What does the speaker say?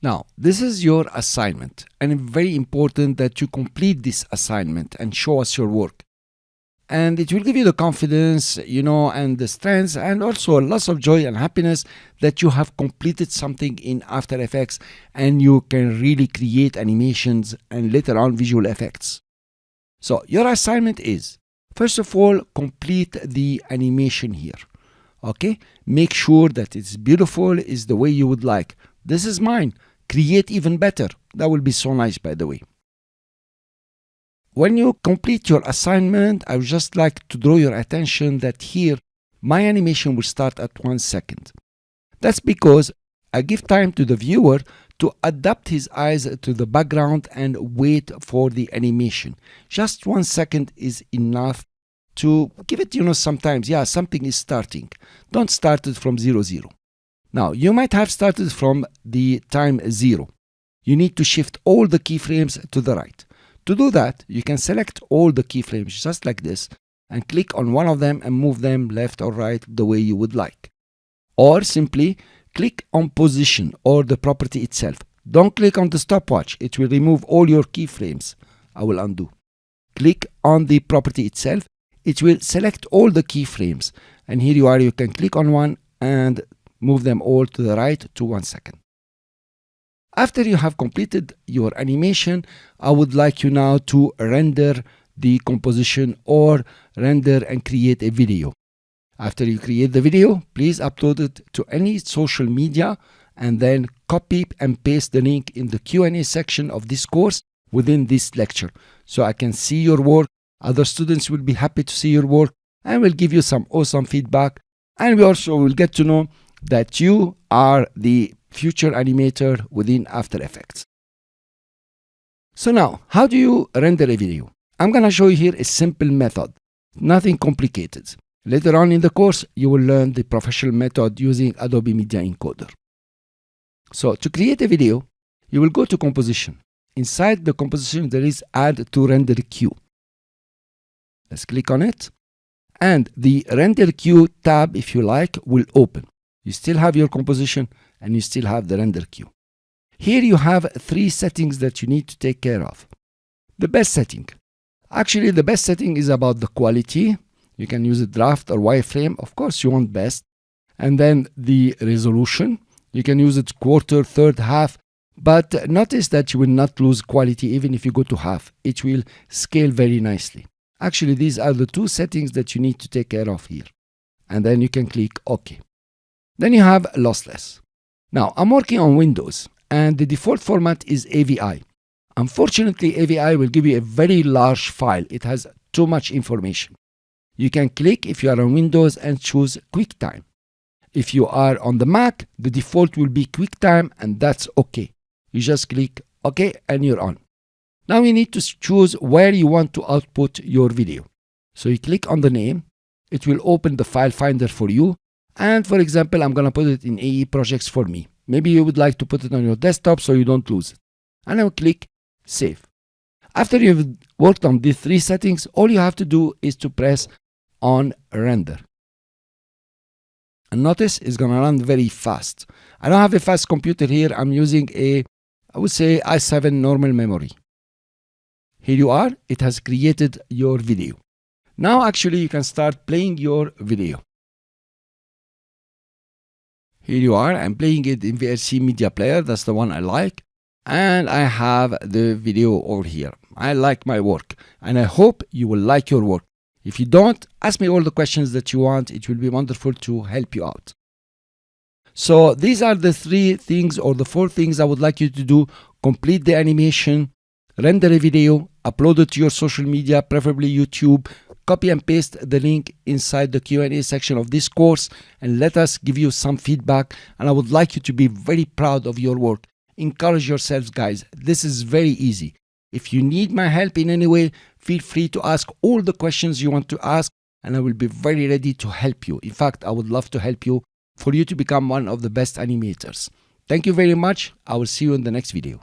Now, this is your assignment, and it's very important that you complete this assignment and show us your work. And it will give you the confidence, and the strength, and also lots of joy and happiness that you have completed something in After Effects and you can really create animations and later on visual effects. So your assignment is, first of all, complete the animation here. Okay, make sure that it's beautiful, is the way you would like. This is mine. Create even better. That will be so nice, by the way. When you complete your assignment, I would just like to draw your attention that here my animation will start at 1 second. That's because I give time to the viewer to adapt his eyes to the background and wait for the animation. Just 1 second is enough to give it, sometimes, something is starting. Don't start it from 0, 0. Now, you might have started from the time 0. You need to shift all the keyframes to the right. To do that, you can select all the keyframes just like this and click on one of them and move them left or right the way you would like. Or simply click on position or the property itself. Don't click on the stopwatch. It will remove all your keyframes. I will undo. Click on the property itself. It will select all the keyframes. And here you are. You can click on one and move them all to the right to 1 second. After you have completed your animation, I would like you now to render the composition or render and create a video. After you create the video, please upload it to any social media and then copy and paste the link in the Q&A section of this course within this lecture. So I can see your work, other students will be happy to see your work and will give you some awesome feedback. And we also will get to know that you are the future animator within After Effects. So now, how do you render a video? I'm going to show you here a simple method, nothing complicated. Later on in the course, you will learn the professional method using Adobe Media Encoder. So to create a video, you will go to Composition. Inside the composition, there is Add to Render Queue. Let's click on it. And the Render Queue tab, if you like, will open. You still have your composition and you still have the render queue. Here you have 3 settings that you need to take care of. The best setting. Actually, the best setting is about the quality. You can use a draft or wireframe. Of course, you want best. And then the resolution. You can use it quarter, third, half. But notice that you will not lose quality even if you go to half. It will scale very nicely. Actually, these are the 2 settings that you need to take care of here. And then you can click OK. Then you have lossless. Now, I'm working on Windows, and the default format is AVI. Unfortunately, AVI will give you a very large file. It has too much information. You can click if you are on Windows and choose QuickTime. If you are on the Mac, the default will be QuickTime, and that's OK. You just click OK, and you're on. Now you need to choose where you want to output your video. So you click on the name. It will open the file finder for you. And for example, I'm going to put it in AE Projects for me. Maybe you would like to put it on your desktop so you don't lose it. And I will click Save. After you've worked on these 3 settings, all you have to do is to press on Render. And notice it's going to run very fast. I don't have a fast computer here. I'm using I would say i7 normal memory. Here you are. It has created your video. Now actually you can start playing your video. Here you are, I'm playing it in VLC Media Player, that's the one I like. And I have the video over here. I like my work, and I hope you will like your work. If you don't, ask me all the questions that you want. It will be wonderful to help you out. So these are the 3 things or the 4 things I would like you to do. Complete the animation, render a video, upload it to your social media, preferably YouTube, copy and paste the link inside the Q&A section of this course, and let us give you some feedback. And I would like you to be very proud of your work. Encourage yourselves, guys. This is very easy. If you need my help in any way, feel free to ask all the questions you want to ask, and I will be very ready to help you. In fact, I would love to help you for you to become one of the best animators. Thank you very much. I will see you in the next video.